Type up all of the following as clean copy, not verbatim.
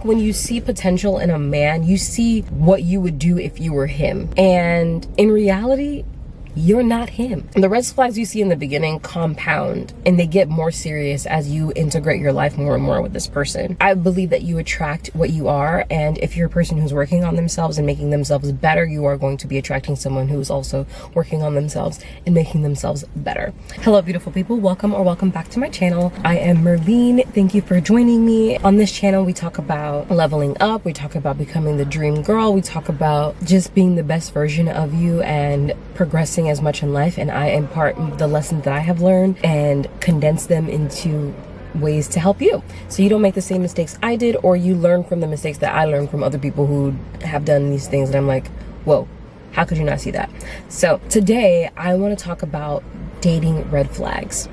When you see potential in a man, you see what you would do if you were him. And in reality, you're not him. The red flags you see in the beginning compound and they get more serious as you integrate your life more and more with this person. I believe that you attract what you are, and if you're a person who's working on themselves and making themselves better, you are going to be attracting someone who's also working on themselves and making themselves better. Hello beautiful people, welcome back to my channel. I am Merlene. Thank you for joining me. On this channel we talk about leveling up, we talk about becoming the dream girl, we talk about just being the best version of you and progressing as much in life, and I impart the lessons that I have learned and condense them into ways to help you so you don't make the same mistakes I did, or you learn from the mistakes that I learned from other people who have done these things, and I'm like, whoa, how could you not see that? So today I want to talk about dating red flags,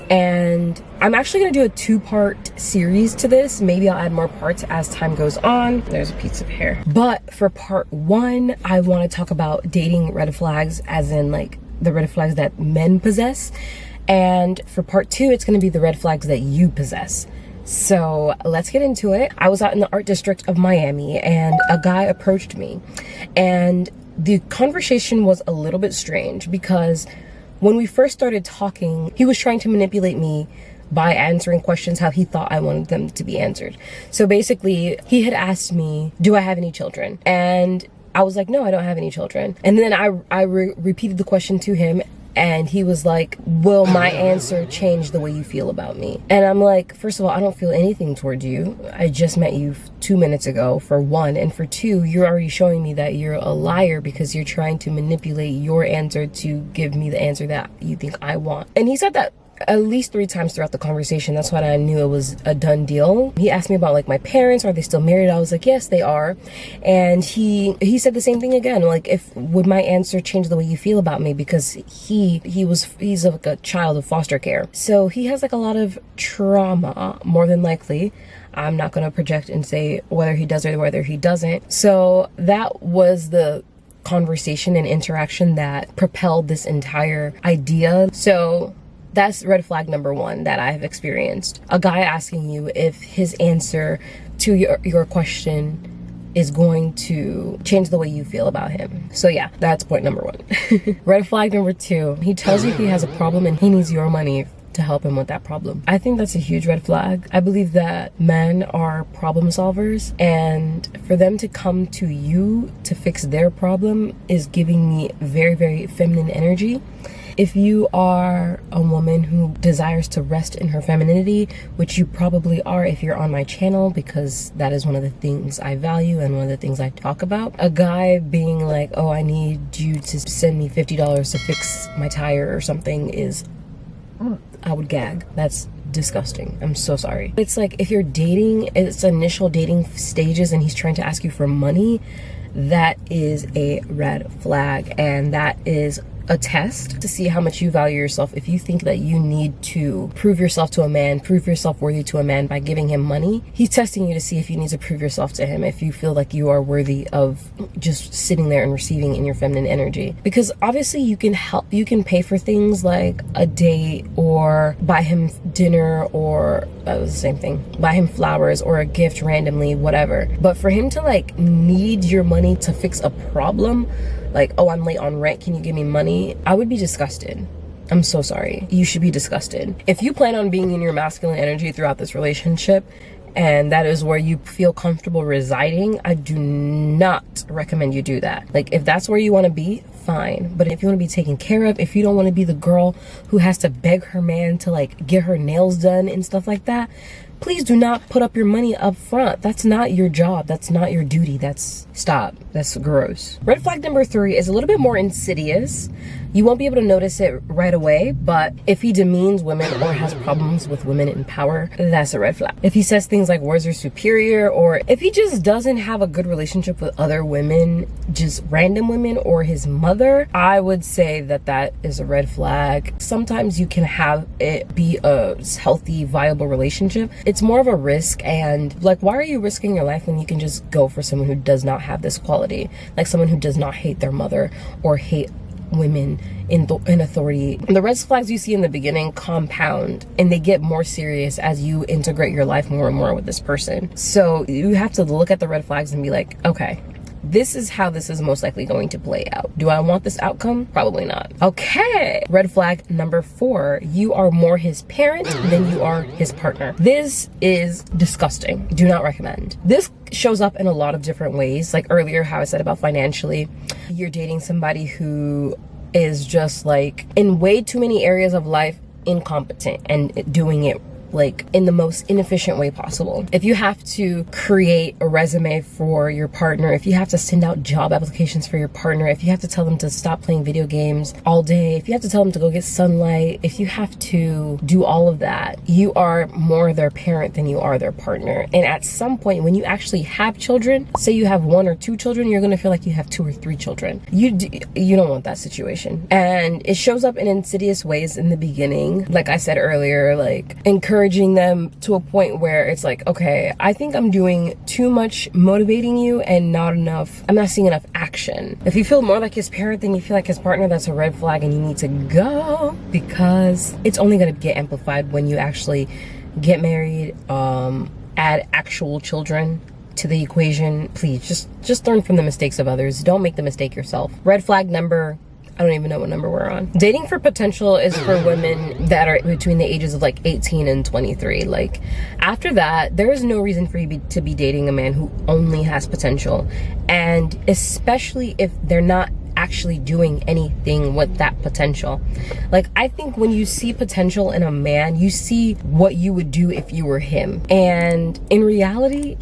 and I'm actually going to do a two-part series to this. Maybe I'll add more parts as time goes on. There's a piece of hair. But for part one, I want to talk about dating red flags, as in like the red flags that men possess, and for part two it's going to be the red flags that you possess. So let's get into it. I was out in the art district of Miami and a guy approached me, and the conversation was a little bit strange because when we first started talking, he was trying to manipulate me by answering questions how he thought I wanted them to be answered. So basically, he had asked me, do I have any children? And I was like, no, I don't have any children. And then I repeated the question to him, and he was like, will my answer change the way you feel about me? And I'm like, first of all, I don't feel anything toward you. I just met you 2 minutes ago, for one. And for two, you're already showing me that you're a liar because you're trying to manipulate your answer to give me the answer that you think I want. And he said that at least 3 times throughout the conversation. That's why I knew it was a done deal. He asked me about like my parents, are they still married? I was like, yes, they are. And he said the same thing again, like, if would my answer change the way you feel about me, because he's like a child of foster care, so he has like a lot of trauma, more than likely. I'm not going to project and say whether he does or whether he doesn't. So that was the conversation and interaction that propelled this entire idea. So that's red flag number one that I have experienced. A guy asking you if his answer to your question is going to change the way you feel about him. So yeah, that's point number one. Red flag number two, he tells you he has a problem and he needs your money to help him with that problem. I think that's a huge red flag. I believe that men are problem solvers, and for them to come to you to fix their problem is giving me very, very feminine energy. If you are a woman who desires to rest in her femininity, which you probably are if you're on my channel, because that is one of the things I value and one of the things I talk about. A guy being like, oh, I need you to send me $50 to fix my tire or something is, I would gag. That's disgusting. I'm so sorry. It's like, if you're dating, it's initial dating stages and he's trying to ask you for money, that is a red flag, and that is a test to see how much you value yourself. If you think that you need to prove yourself to a man, prove yourself worthy to a man by giving him money, he's testing you to see if you need to prove yourself to him, if you feel like you are worthy of just sitting there and receiving in your feminine energy. Because obviously you can help, you can pay for things like a date or buy him dinner, or that was the same thing, buy him flowers or a gift randomly, whatever. But for him to like need your money to fix a problem, like, oh, I'm late on rent, can you give me money? I would be disgusted. I'm so sorry. You should be disgusted. If you plan on being in your masculine energy throughout this relationship, and that is where you feel comfortable residing, I do not recommend you do that. Like, if that's where you want to be, fine. But if you want to be taken care of, if you don't want to be the girl who has to beg her man to like get her nails done and stuff like that, please do not put up your money up front. That's not your job. That's not your duty. Stop. That's gross. Red flag number 3 is a little bit more insidious. You won't be able to notice it right away, but if he demeans women or has problems with women in power, that's a red flag. If he says things like words are superior, or if he just doesn't have a good relationship with other women, just random women or his mother, I would say that that is a red flag. Sometimes you can have it be a healthy, viable relationship. It's more of a risk, and like, why are you risking your life when you can just go for someone who does not have this quality? Like someone who does not hate their mother or hate women in authority. The red flags you see in the beginning compound and they get more serious as you integrate your life more and more with this person. So you have to look at the red flags and be like, okay, this is how this is most likely going to play out. Do I want this outcome? Probably not. Okay. Red flag number 4, you are more his parent than you are his partner. This is disgusting. Do not recommend. This shows up in a lot of different ways. Like earlier, how I said about financially, you're dating somebody who is just like in way too many areas of life incompetent and doing it like in the most inefficient way possible. If you have to create a resume for your partner, if you have to send out job applications for your partner, if you have to tell them to stop playing video games all day, if you have to tell them to go get sunlight, if you have to do all of that, you are more their parent than you are their partner. And at some point when you actually have children, say you have 1 or 2 children, you're gonna feel like you have 2 or 3 children. You don't want that situation. And it shows up in insidious ways in the beginning. Like I said earlier, like encouraging them to a point where it's like, okay, I think I'm doing too much motivating you and not enough, I'm not seeing enough action. If you feel more like his parent than you feel like his partner, that's a red flag and you need to go, because it's only going to get amplified when you actually get married, add actual children to the equation. Please just learn from the mistakes of others. Don't make the mistake yourself. Red flag number, I don't even know what number we're on. Dating for potential is for women that are between the ages of like 18 and 23. Like after that, there is no reason for you to be dating a man who only has potential. And especially if they're not actually doing anything with that potential. Like I think when you see potential in a man, you see what you would do if you were him. And in reality,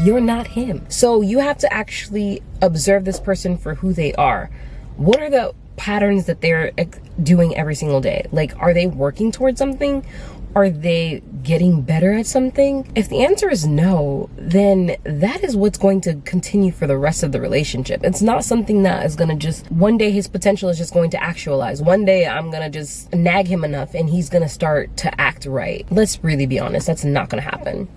you're not him. So you have to actually observe this person for who they are. What are the patterns that they're doing every single day? Like, are they working towards something? Are they getting better at something? If the answer is no, then that is what's going to continue for the rest of the relationship. It's not something that is going to just, one day his potential is just going to actualize. One day I'm going to just nag him enough and he's going to start to act right. Let's really be honest, that's not going to happen.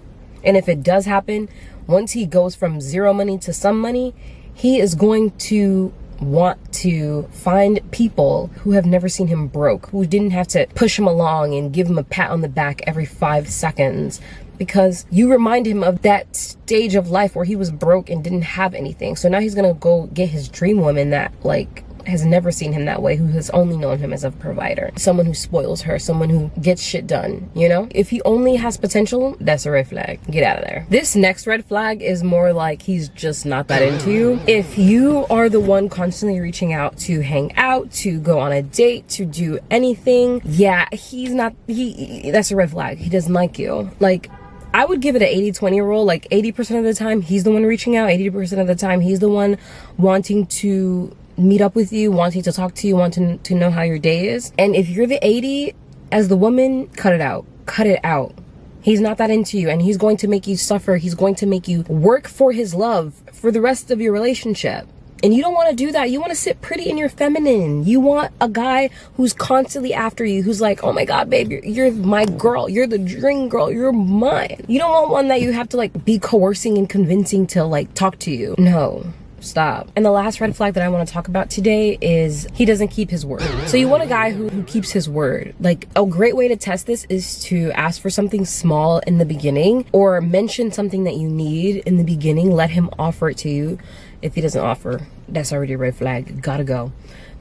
And if it does happen, once he goes from zero money to some money, he is going to want to find people who have never seen him broke, who didn't have to push him along and give him a pat on the back every 5 seconds, because you remind him of that stage of life where he was broke and didn't have anything. So now he's gonna go get his dream woman that like has never seen him that way, who has only known him as a provider, someone who spoils her, someone who gets shit done, you know? If he only has potential, that's a red flag. Get out of there. This next red flag is more like he's just not that into you. If you are the one constantly reaching out to hang out, to go on a date, to do anything, yeah, that's a red flag. He doesn't like you. Like, I would give it an 80-20 rule. Like 80% of the time, he's the one reaching out. 80% of the time, he's the one wanting to meet up with you, wanting to talk to you, wanting to know how your day is. And if you're the 80 as the woman, cut it out. Cut it out. He's not that into you, and he's going to make you suffer. He's going to make you work for his love for the rest of your relationship. And you don't want to do that. You want to sit pretty in your feminine. You want a guy who's constantly after you, who's like, oh my God, babe, you're my girl. You're the dream girl. You're mine. You don't want one that you have to like be coercing and convincing to like talk to you. No. Stop. And the last red flag that I want to talk about today is he doesn't keep his word. So you want a guy who keeps his word. Like a great way to test this is to ask for something small in the beginning, or mention something that you need in the beginning. Let him offer it to you. If he doesn't offer, that's already a red flag. Gotta go.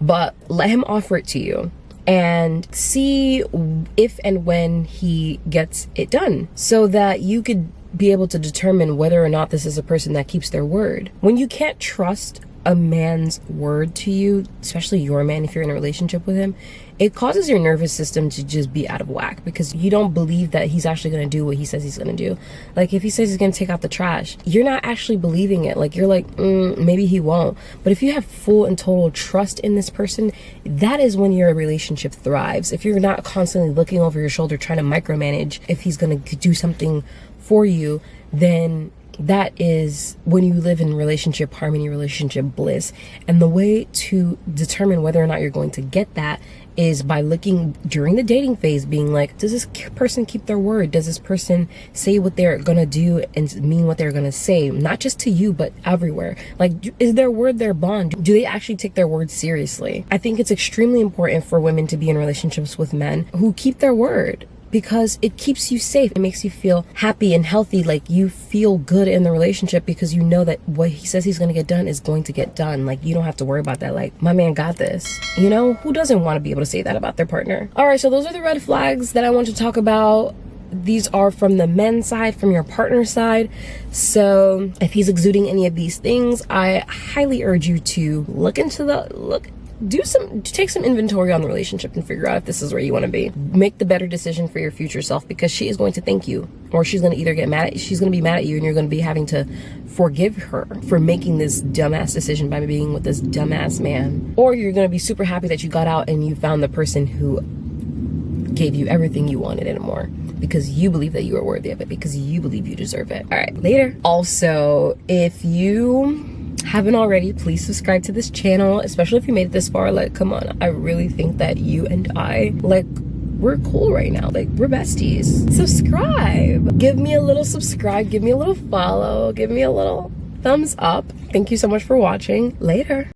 But let him offer it to you and see if and when he gets it done, so that you could be able to determine whether or not this is a person that keeps their word. When you can't trust a man's word to you, especially your man, if you're in a relationship with him, it causes your nervous system to just be out of whack, because you don't believe that he's actually going to do what he says he's going to do. Like if he says he's going to take out the trash, you're not actually believing it. Like you're like, maybe he won't. But if you have full and total trust in this person, that is when your relationship thrives. If you're not constantly looking over your shoulder trying to micromanage if he's going to do something for you, then that is when you live in relationship harmony, relationship bliss. And the way to determine whether or not you're going to get that is by looking during the dating phase, being like, does this person keep their word? Does this person say what they're gonna do and mean what they're gonna say? Not just to you, but everywhere. Like, is their word their bond? Do they actually take their word seriously? I think it's extremely important for women to be in relationships with men who keep their word, because it keeps you safe. It makes you feel happy and healthy. Like, you feel good in the relationship because you know that what he says he's going to get done is going to get done. Like, you don't have to worry about that. Like, my man got this. You know, who doesn't want to be able to say that about their partner? All right, so those are the red flags that I want to talk about. These are from the men's side, from your partner's side. So if he's exuding any of these things, I highly urge you to take some inventory on the relationship and figure out if this is where you want to be. Make the better decision for your future self, because she is going to thank you, or she's going to either she's going to be mad at you, and you're going to be having to forgive her for making this dumbass decision by being with this dumbass man, or you're going to be super happy that you got out and you found the person who gave you everything you wanted and more, because you believe that you are worthy of it, because you believe you deserve it. All right, later. Also, if you haven't already, please subscribe to this channel, especially if you made it this far. Like, come on, I really think that you and I, like, we're cool right now. Like, we're besties. Subscribe. Give me a little subscribe, give me a little follow, give me a little thumbs up. Thank you so much for watching. Later.